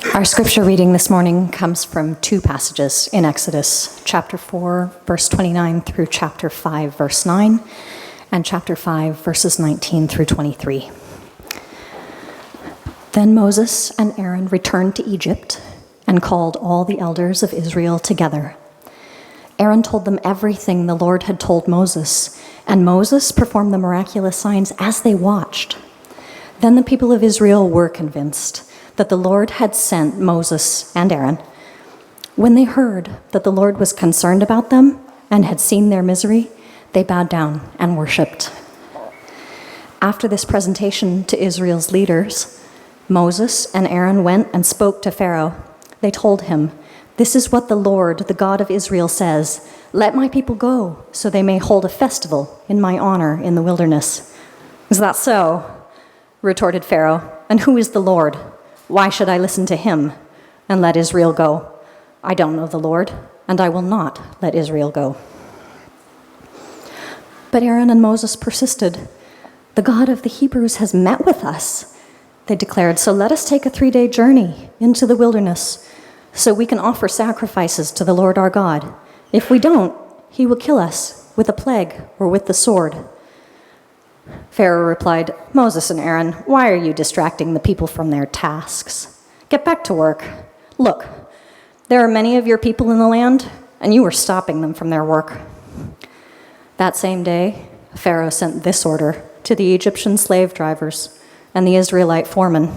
Our scripture reading this morning comes from two passages in Exodus, chapter 4, verse 29 through chapter 5, verse 9, and chapter 5, verses 19 through 23. Then Moses and Aaron returned to Egypt and called all the elders of Israel together. Aaron told them everything the Lord had told Moses, and Moses performed the miraculous signs as they watched. Then the people of Israel were convinced that the Lord had sent Moses and Aaron. When they heard that the Lord was concerned about them and had seen their misery, they bowed down and worshipped. After this presentation to Israel's leaders, Moses and Aaron went and spoke to Pharaoh. They told him, "This is what the Lord, the God of Israel, says. Let my people go, so they may hold a festival in my honor in the wilderness." "Is that so?" retorted Pharaoh. "And who is the Lord? Why should I listen to him and let Israel go? I don't know the Lord, and I will not let Israel go." But Aaron and Moses persisted. "The God of the Hebrews has met with us," they declared, "so let us take a 3-day journey into the wilderness so we can offer sacrifices to the Lord our God. If we don't, he will kill us with a plague or with the sword." Pharaoh replied, "Moses and Aaron, why are you distracting the people from their tasks? Get back to work. Look, there are many of your people in the land, and you are stopping them from their work." That same day, Pharaoh sent this order to the Egyptian slave drivers and the Israelite foreman: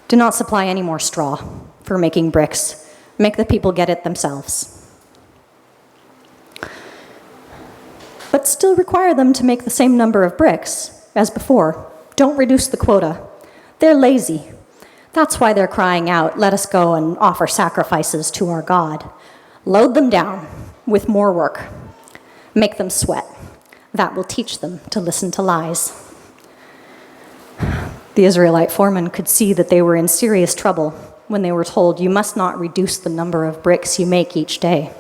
"Do not supply any more straw for making bricks. Make the people get it themselves. But still require them to make the same number of bricks as before. Don't reduce the quota. They're lazy. That's why they're crying out, 'Let us go and offer sacrifices to our God.' Load them down with more work. Make them sweat. That will teach them to listen to lies." The Israelite foreman could see that they were in serious trouble when they were told, "You must not reduce the number of bricks you make each day."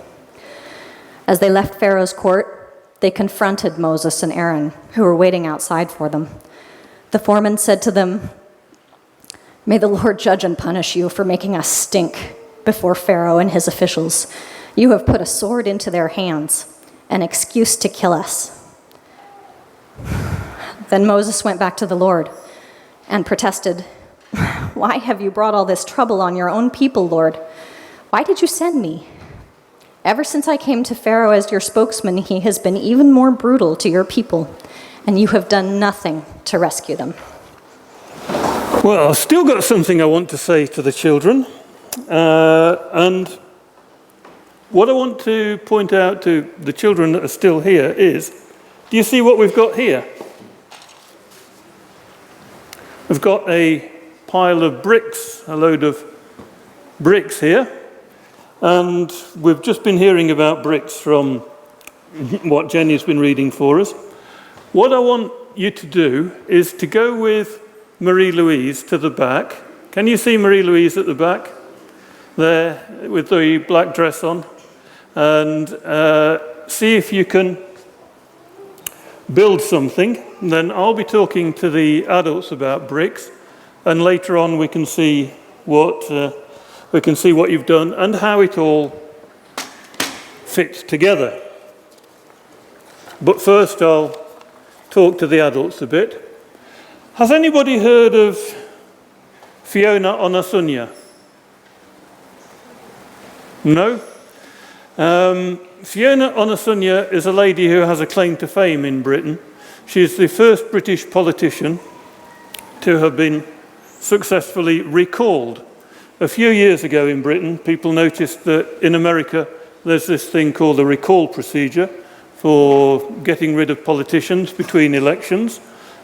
As they left Pharaoh's court, they confronted Moses and Aaron, who were waiting outside for them. The foreman said to them, "May the Lord judge and punish you for making us stink before Pharaoh and his officials. You have put a sword into their hands, an excuse to kill us." Then Moses went back to the Lord and protested, "Why have you brought all this trouble on your own people, Lord? Why did you send me? Ever since I came to Pharaoh as your spokesman, he has been even more brutal to your people, and you have done nothing to rescue them." Well, I've still got something I want to say to the children. And what I want to point out to the children that are still here is, do you see what we've got here? We've got a pile of bricks, a load of bricks here. And we've just been hearing about bricks from what Jenny's been reading for us. What I want you to do is to go with Marie-Louise to the back. Can you see Marie-Louise at the back? There, with the black dress on. And see if you can build something. And then I'll be talking to the adults about bricks. And later on we can see what you've done and how it all fits together. But first I'll talk to the adults a bit. Has anybody heard of Fiona Onasunya? No? Fiona Onasunya is a lady who has a claim to fame in Britain. She is the first British politician to have been successfully recalled. A few years ago in Britain, people noticed that in America there's this thing called a recall procedure for getting rid of politicians between elections,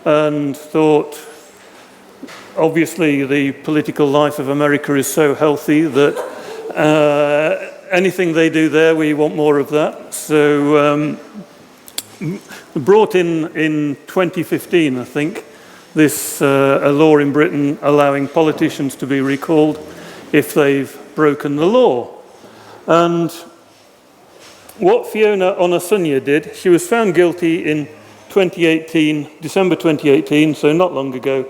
and thought, obviously the political life of America is so healthy that anything they do there, we want more of that. So brought in 2015, I think, this a law in Britain allowing politicians to be recalled if they've broken the law. And what Fiona Onasunya did, she was found guilty in 2018, December 2018, so not long ago.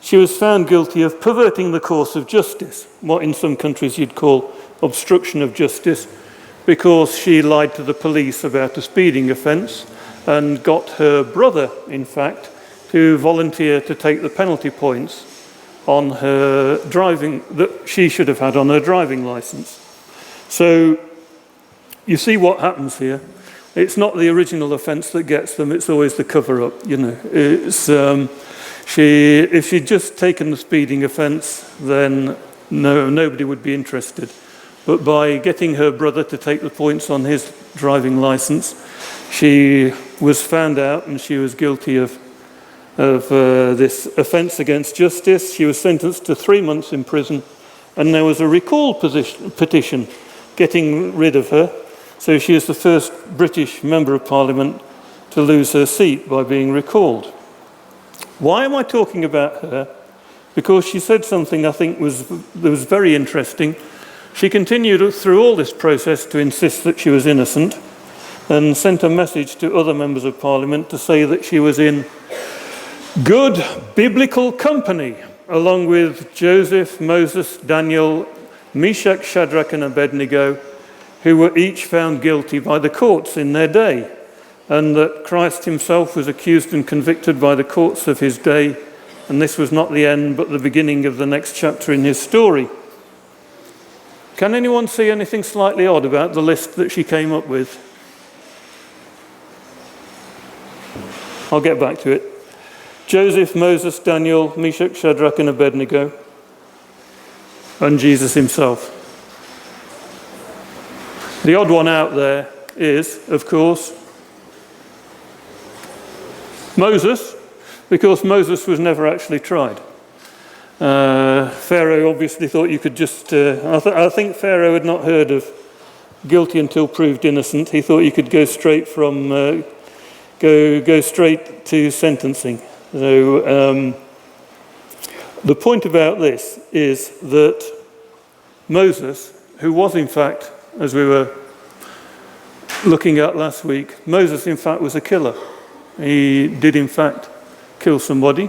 She was found guilty of perverting the course of justice, what in some countries you'd call obstruction of justice, because she lied to the police about a speeding offence and got her brother, in fact, to volunteer to take the penalty points on her driving that she should have had on her driving licence. So you see what happens here. It's not the original offence that gets them, it's always the cover-up, you know. It's, if she'd just taken the speeding offence, then nobody would be interested. But by getting her brother to take the points on his driving licence, she was found out and she was guilty of this offence against justice. She was sentenced to 3 months in prison, and there was a recall petition getting rid of her. So she is the first British Member of Parliament to lose her seat by being recalled. Why am I talking about her? Because she said something I think was very interesting. She continued through all this process to insist that she was innocent, and sent a message to other members of Parliament to say that she was in good biblical company, along with Joseph, Moses, Daniel, Meshach, Shadrach, and Abednego, who were each found guilty by the courts in their day, and that Christ himself was accused and convicted by the courts of his day, and this was not the end, but the beginning of the next chapter in his story. Can anyone see anything slightly odd about the list that she came up with? I'll get back to it. Joseph, Moses, Daniel, Meshach, Shadrach, and Abednego, and Jesus himself. The odd one out there is, of course, Moses, because Moses was never actually tried. Pharaoh obviously thought you could just... I think Pharaoh had not heard of guilty until proved innocent. He thought you could go straight from... go straight to sentencing. So the point about this is that Moses, who was in fact, as we were looking at last week, Moses in fact was a killer. He did in fact kill somebody,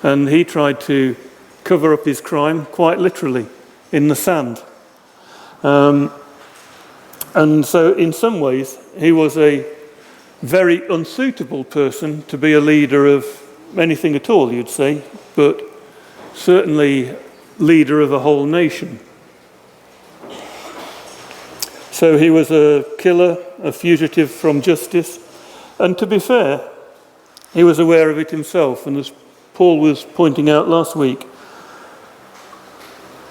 and he tried to cover up his crime quite literally in the sand. And so in some ways he was a very unsuitable person to be a leader of anything at all, you'd say, but certainly leader of a whole nation. So he was a killer, a fugitive from justice, and to be fair, he was aware of it himself. And as Paul was pointing out last week,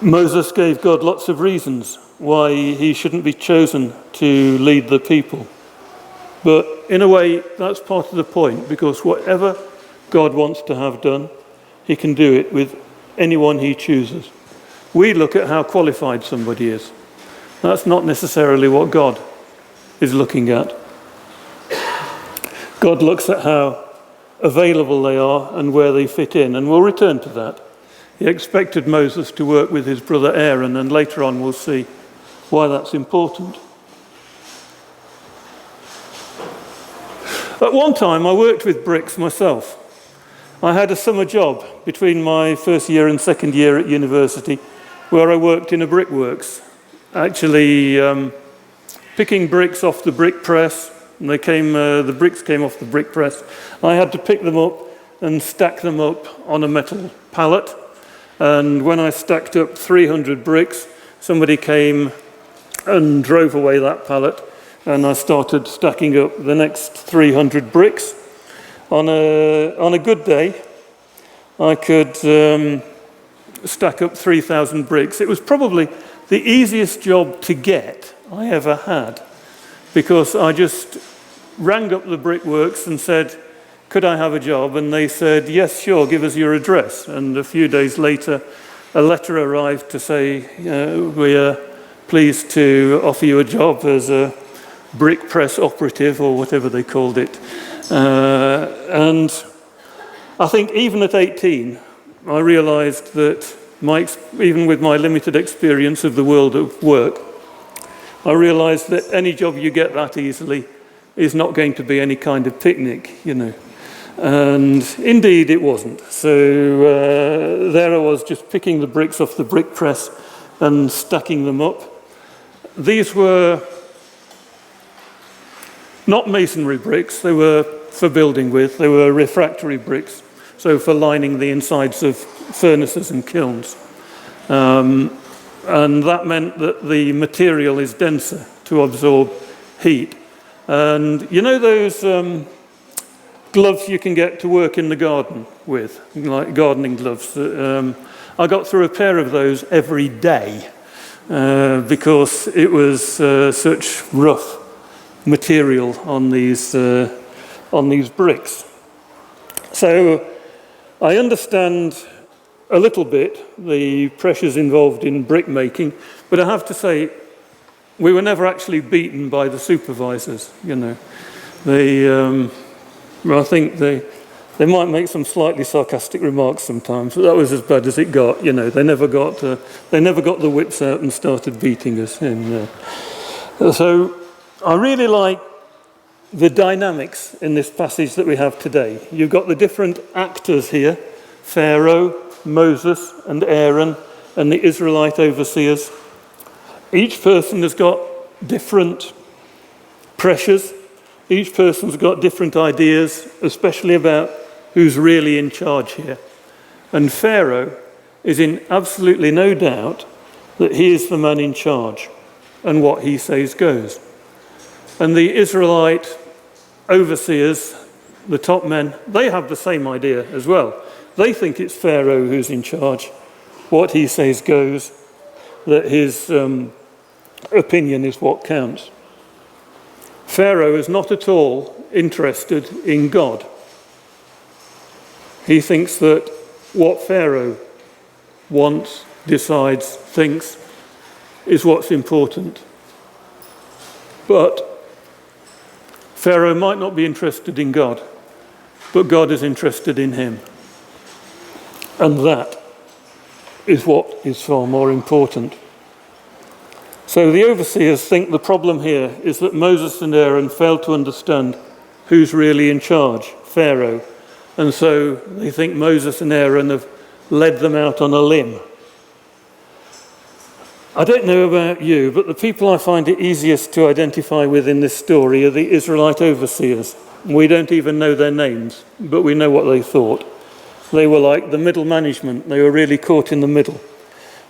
Moses gave God lots of reasons why he shouldn't be chosen to lead the people. But in a way, that's part of the point, because whatever God wants to have done, he can do it with anyone he chooses. We look at how qualified somebody is. That's not necessarily what God is looking at. God looks at how available they are and where they fit in, and we'll return to that. He expected Moses to work with his brother Aaron, and later on we'll see why that's important. At one time I worked with bricks myself. I had a summer job between my first year and second year at university where I worked in a brickworks, actually picking bricks off the brick press. And the bricks came off the brick press. I had to pick them up and stack them up on a metal pallet. And when I stacked up 300 bricks, somebody came and drove away that pallet, and I started stacking up the next 300 bricks. On a good day, I could stack up 3,000 bricks. It was probably the easiest job to get I ever had, because I just rang up the brickworks and said, could I have a job? And they said, yes, sure, give us your address. And a few days later, a letter arrived to say, we are pleased to offer you a job as a brick press operative, or whatever they called it. And I think even at 18, I realized that even with my limited experience of the world of work, I realized that any job you get that easily is not going to be any kind of picnic, you know. And indeed it wasn't. So there I was, just picking the bricks off the brick press and stacking them up. These were not masonry bricks, they were for building with, they were refractory bricks, so for lining the insides of furnaces and kilns. And that meant that the material is denser to absorb heat. And you know those gloves you can get to work in the garden with, like gardening gloves? I got through a pair of those every day because it was such rough material on these bricks. So I understand a little bit the pressures involved in brick making, but I have to say we were never actually beaten by the supervisors. You know, I think they might make some slightly sarcastic remarks sometimes, but that was as bad as it got. You know, they never got the whips out and started beating us. So I really like the dynamics in this passage that we have today. You've got the different actors here: Pharaoh, Moses and Aaron, and the Israelite overseers. Each person has got different pressures. Each person's got different ideas, especially about who's really in charge here. And Pharaoh is in absolutely no doubt that he is the man in charge, and what he says goes. And the Israelite overseers, the top men, they have the same idea as well. They think it's Pharaoh who's in charge. What he says goes, that his opinion is what counts. Pharaoh is not at all interested in God. He thinks that what Pharaoh wants, decides, thinks is what's important. But Pharaoh might not be interested in God, but God is interested in him. And that is what is far more important. So the overseers think the problem here is that Moses and Aaron failed to understand who's really in charge, Pharaoh. And so they think Moses and Aaron have led them out on a limb. I don't know about you, but the people I find it easiest to identify with in this story are the Israelite overseers. We don't even know their names, but we know what they thought. They were like the middle management. They were really caught in the middle.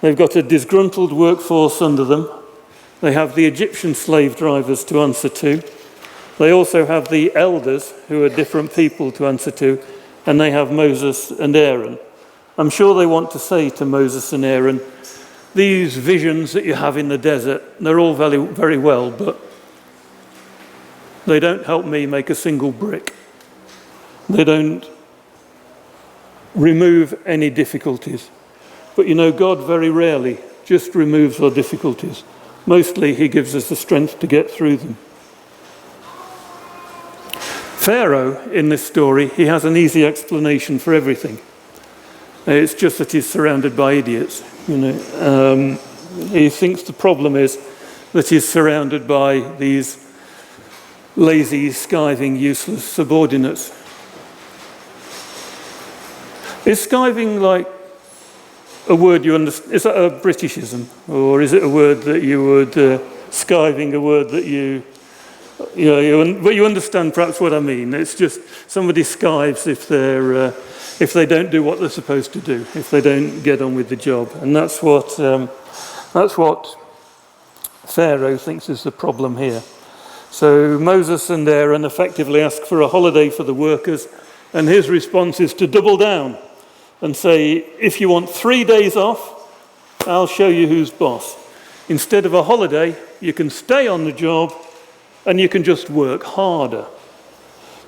They've got a disgruntled workforce under them. They have the Egyptian slave drivers to answer to. They also have the elders, who are different people, to answer to. And they have Moses and Aaron. I'm sure they want to say to Moses and Aaron, these visions that you have in the desert, they're all very, very well, but they don't help me make a single brick. They don't remove any difficulties. But you know, God very rarely just removes our difficulties. Mostly he gives us the strength to get through them. Pharaoh, in this story, he has an easy explanation for everything. It's just that he's surrounded by idiots. You know, he thinks the problem is that he's surrounded by these lazy, skiving, useless subordinates. Is skiving like a word you understand? Is that a Britishism, or is it a word that you would skiving a word that but you understand perhaps what I mean? It's just somebody skives if they don't do what they're supposed to do, if they don't get on with the job, and that's what Pharaoh thinks is the problem here. So Moses and Aaron effectively ask for a holiday for the workers, and his response is to double down and say, if you want 3 days off, I'll show you who's boss. Instead of a holiday, you can stay on the job and you can just work harder.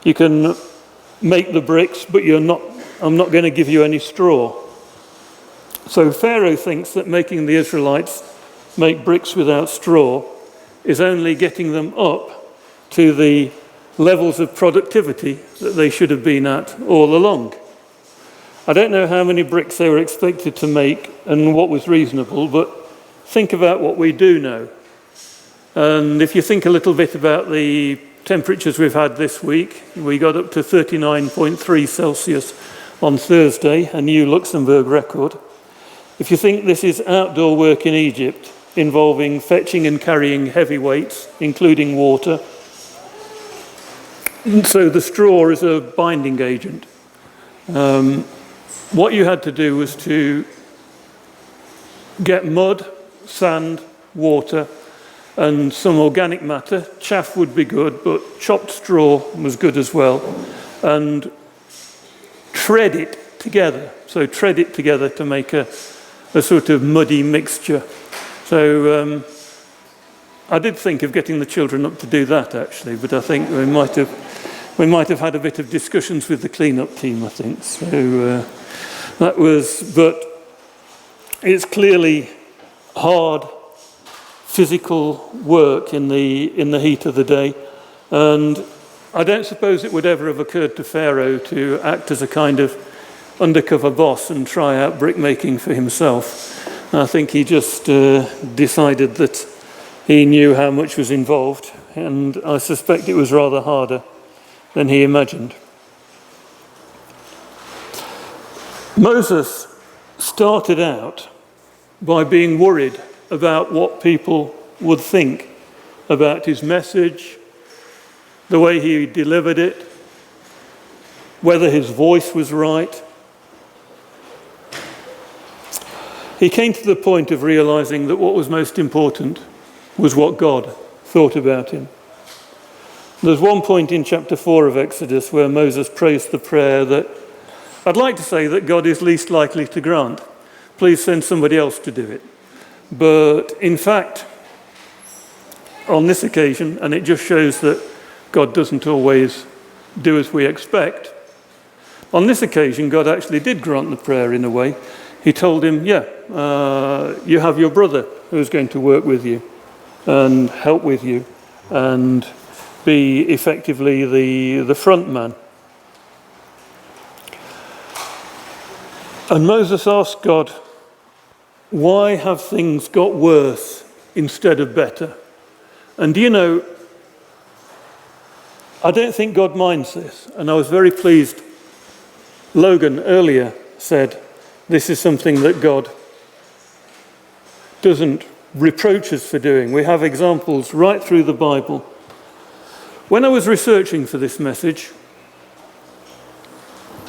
You can make the bricks, but I'm not going to give you any straw. So Pharaoh thinks that making the Israelites make bricks without straw is only getting them up to the levels of productivity that they should have been at all along. I don't know how many bricks they were expected to make and what was reasonable, but think about what we do know. And if you think a little bit about the temperatures we've had this week. We got up to 39.3 Celsius on Thursday, a new Luxembourg record. If you think this is outdoor work in Egypt, involving fetching and carrying heavy weights, including water, so the straw is a binding agent. What you had to do was to get mud, sand, water, and some organic matter. Chaff would be good, but chopped straw was good as well. And tread it together. So tread it together to make a sort of muddy mixture. So I did think of getting the children up to do that, actually, but I think we might have had a bit of discussions with the clean-up team, I think. So but it's clearly hard physical work in the heat of the day, and I don't suppose it would ever have occurred to Pharaoh to act as a kind of undercover boss and try out brickmaking for himself. I think he just decided that he knew how much was involved, and I suspect it was rather harder than he imagined. Moses started out by being worried about what people would think about his message, the way he delivered it, whether his voice was right. He came to the point of realizing that what was most important was what God thought about him. There's one point in chapter 4 of Exodus where Moses prays the prayer that I'd like to say that God is least likely to grant. Please send somebody else to do it. But in fact, on this occasion, and it just shows that God doesn't always do as we expect, on this occasion, God actually did grant the prayer in a way. He told him, you have your brother who's going to work with you and help with you and be effectively the front man. And Moses asked God, why have things got worse instead of better? And do you know, I don't think God minds this. And I was very pleased. Logan earlier said, this is something that God doesn't reproach us for doing. We have examples right through the Bible. When I was researching for this message,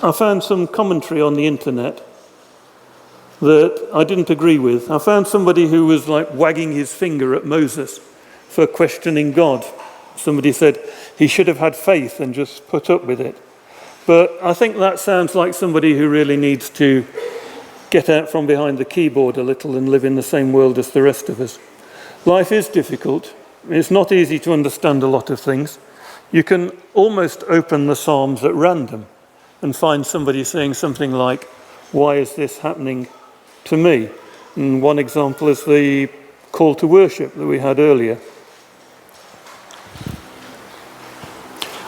I found some commentary on the internet that I didn't agree with. I found somebody who was like wagging his finger at Moses for questioning God. Somebody said he should have had faith and just put up with it. But I think that sounds like somebody who really needs to get out from behind the keyboard a little and live in the same world as the rest of us. Life is difficult. It's not easy to understand a lot of things. You can almost open the Psalms at random and find somebody saying something like, why is this happening to me? And one example is the call to worship that we had earlier.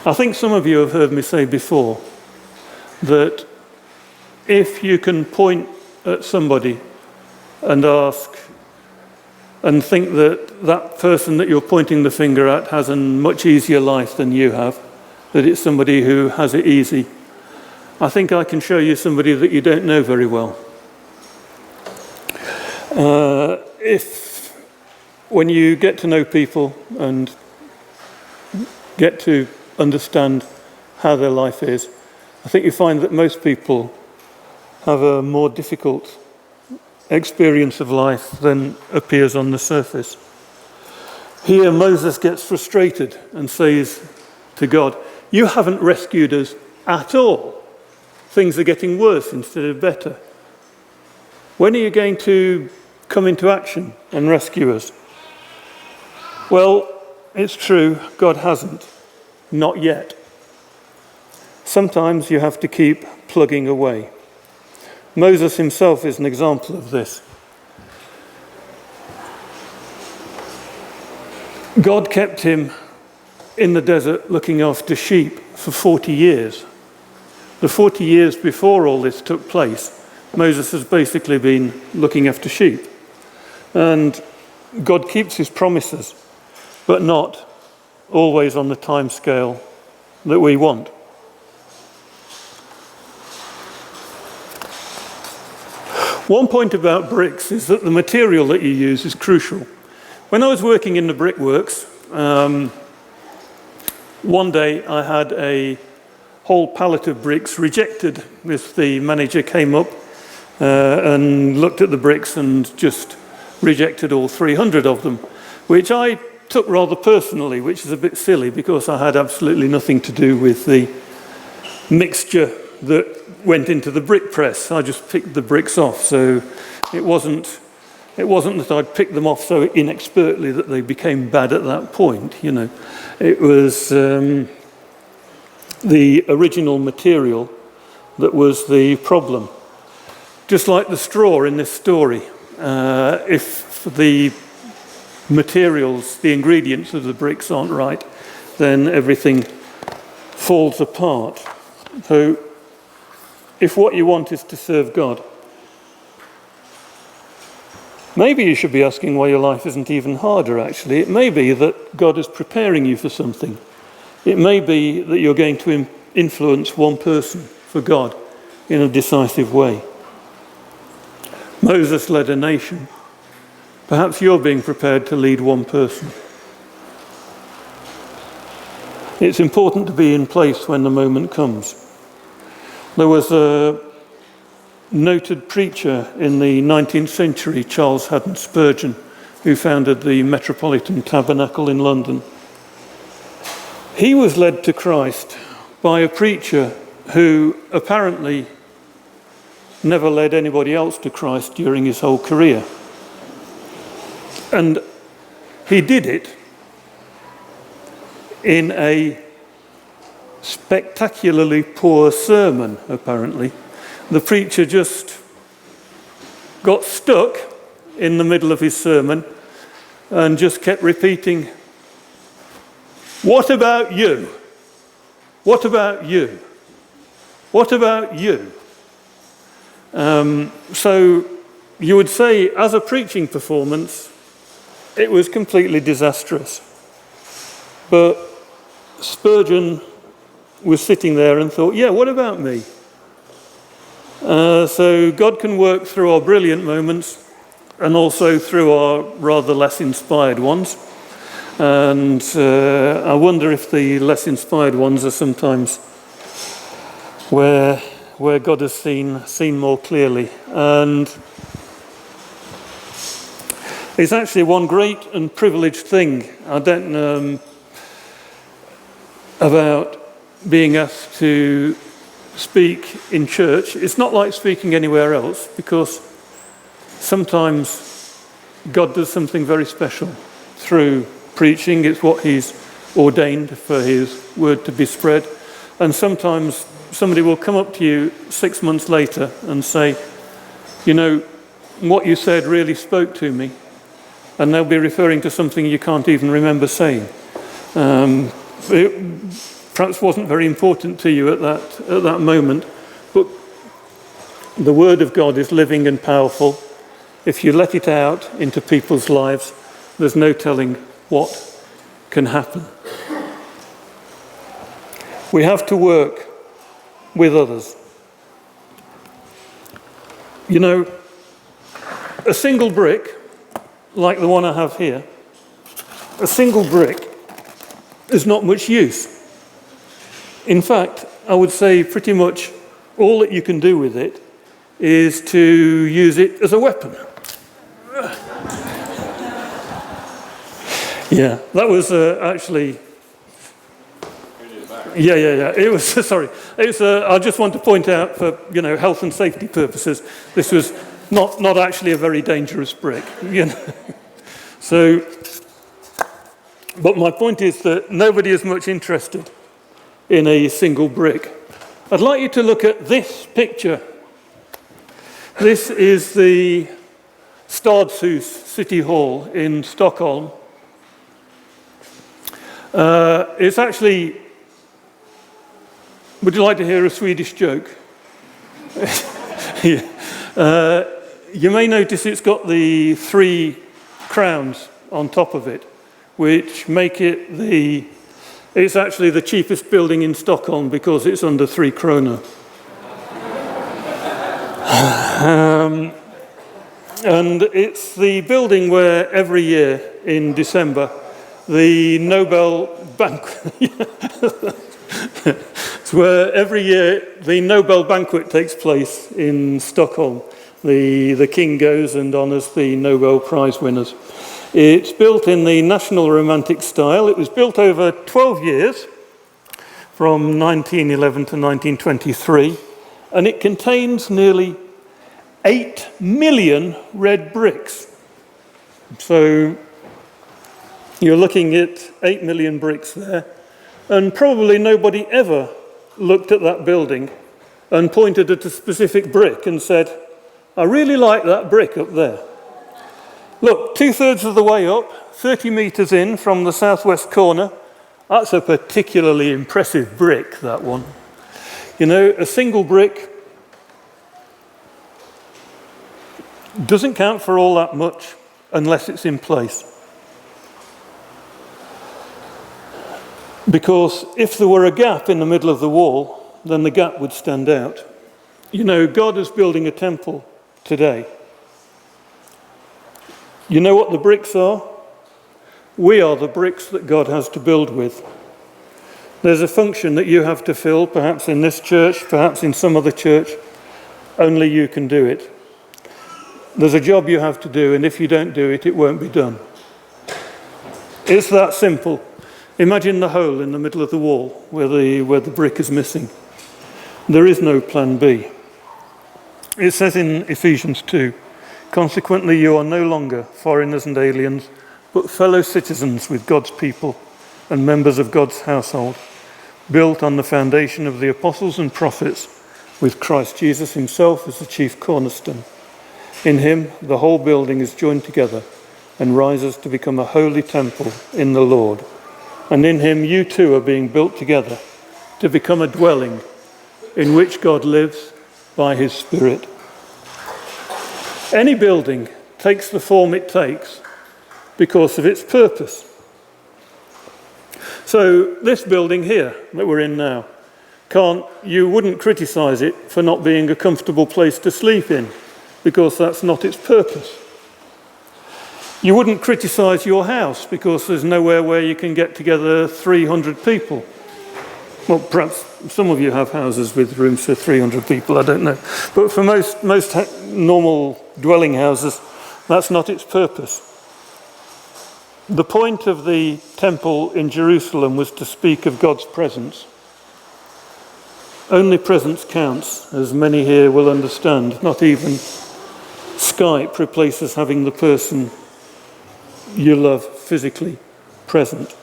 I think some of you have heard me say before that if you can point at somebody and ask and think that that person that you're pointing the finger at has a much easier life than you have, that it's somebody who has it easy, I think I can show you somebody that you don't know very well. If when you get to know people and get to understand how their life is, I think you find that most people have a more difficult experience of life than appears on the surface. Here Moses gets frustrated and says to God, you haven't rescued us at all. Things are getting worse instead of better. When are you going to come into action and rescue us? Well, it's true, God hasn't. Not yet. Sometimes you have to keep plugging away. Moses himself is an example of this. God kept him in the desert looking after sheep for 40 years. The 40 years before all this took place, Moses has basically been looking after sheep. And God keeps his promises, but not always on the time scale that we want. One point about bricks is that the material that you use is crucial. When I was working in the brickworks, one day I had a whole pallet of bricks rejected. The manager came up and looked at the bricks and just rejected all 300 of them, which I took rather personally, which is a bit silly because I had absolutely nothing to do with the mixture that went into the brick press. I just picked the bricks off, so it wasn't that I'd picked them off so inexpertly that they became bad at that point, you know. It was the original material that was the problem. Just like the straw in this story, if the materials, the ingredients of the bricks aren't right, then everything falls apart. So if what you want is to serve God, maybe you should be asking why your life isn't even harder, actually. It may be that God is preparing you for something. It may be that you're going to influence one person for God in a decisive way. Moses led a nation. Perhaps you're being prepared to lead one person. It's important to be in place when the moment comes. There was a noted preacher in the 19th century, Charles Haddon Spurgeon, who founded the Metropolitan Tabernacle in London. He was led to Christ by a preacher who apparently never led anybody else to Christ during his whole career. And he did it in a spectacularly poor sermon, apparently. The preacher just got stuck in the middle of his sermon and just kept repeating, "What about you? What about you? What about you?" So you would say, as a preaching performance, it was completely disastrous. But Spurgeon was sitting there and thought, yeah, what about me? So God can work through our brilliant moments and also through our rather less inspired ones. And I wonder if the less inspired ones are sometimes where God has seen more clearly. And it's actually one great and privileged thing, I don't know, about being asked to speak in church. It's not like speaking anywhere else, because sometimes God does something very special through preaching. It's what he's ordained for his word to be spread. And sometimes somebody will come up to you 6 months later and say, you know, what you said really spoke to me. And they'll be referring to something you can't even remember saying. It perhaps wasn't very important to you at that moment, but the Word of God is living and powerful. If you let it out into people's lives, there's no telling what can happen. We have to work with others. You know, a single brick, like the one I have here, a single brick is not much use. In fact, I would say pretty much all that you can do with it is to use it as a weapon. Yeah, that was actually... Yeah. It was, sorry. I just want to point out for, health and safety purposes, this was not actually a very dangerous brick, So, but my point is that nobody is much interested in a single brick. I'd like you to look at this picture. This is the Stadshus City Hall in Stockholm. It's actually... Would you like to hear a Swedish joke? Yeah. You may notice it's got the 3 crowns on top of it, which make it the It's actually the cheapest building in Stockholm because it's under 3 krona. And it's the building where every year in December the Nobel banquet it's where every year the Nobel banquet takes place in Stockholm. The king goes and honours the Nobel Prize winners. It's built in the National Romantic style. It was built over 12 years, from 1911 to 1923, and it contains nearly 8 million red bricks. So you're looking at 8 million bricks there, and probably nobody ever looked at that building and pointed at a specific brick and said, I really like that brick up there. Look, 2/3 of the way up, 30 metres in from the southwest corner, that's a particularly impressive brick, that one. You know, a single brick doesn't count for all that much unless it's in place. Because if there were a gap in the middle of the wall, then the gap would stand out. You know, God is building a temple today. You know what the bricks are? We are the bricks that God has to build with. There's a function that you have to fill, perhaps in this church, perhaps in some other church. Only you can do it. There's a job you have to do, and if you don't do it, it won't be done. It's that simple. Imagine the hole in the middle of the wall where the brick is missing. There is no plan B. It says in Ephesians 2, consequently you are no longer foreigners and aliens, but fellow citizens with God's people and members of God's household, built on the foundation of the apostles and prophets, with Christ Jesus himself as the chief cornerstone. In him the whole building is joined together and rises to become a holy temple in the Lord. And in him you too are being built together to become a dwelling in which God lives by his Spirit. Any building takes the form it takes because of its purpose. So this building here that we're in now, you wouldn't criticise it for not being a comfortable place to sleep in, because that's not its purpose. You wouldn't criticise your house because there's nowhere where you can get together 300 people. Well, perhaps some of you have houses with rooms for 300 people, I don't know. But for most normal dwelling houses, that's not its purpose. The point of the temple in Jerusalem was to speak of God's presence. Only presence counts, as many here will understand. Not even Skype replaces having the person you love physically present.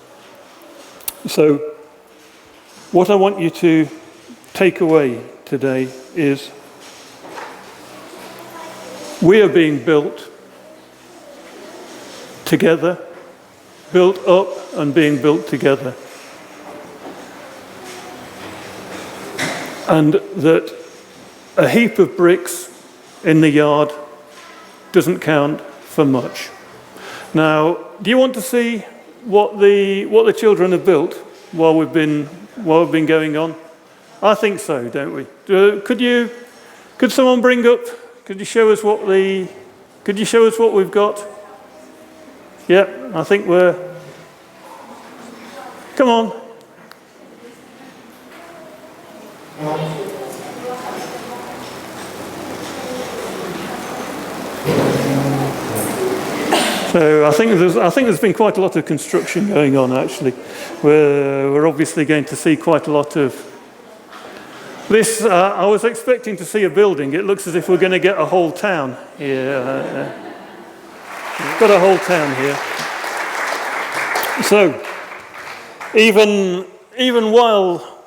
So, what I want you to take away today is we are being built together, built up and being built together. And that a heap of bricks in the yard doesn't count for much. Now, do you want to see what the children have built while we've been going on? I think so, don't we? Could someone bring up? Could you show us what we've got? Yeah, I think we're. Come on. So I think there's been quite a lot of construction going on, actually. We're obviously going to see quite a lot of this. I was expecting to see a building. It looks as if we're going to get a whole town here. We've got a whole town here. So even while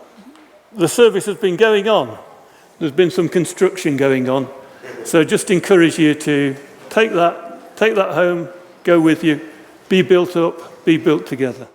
the service has been going on, there's been some construction going on. So just encourage you to take that home. Go with you, be built up, be built together.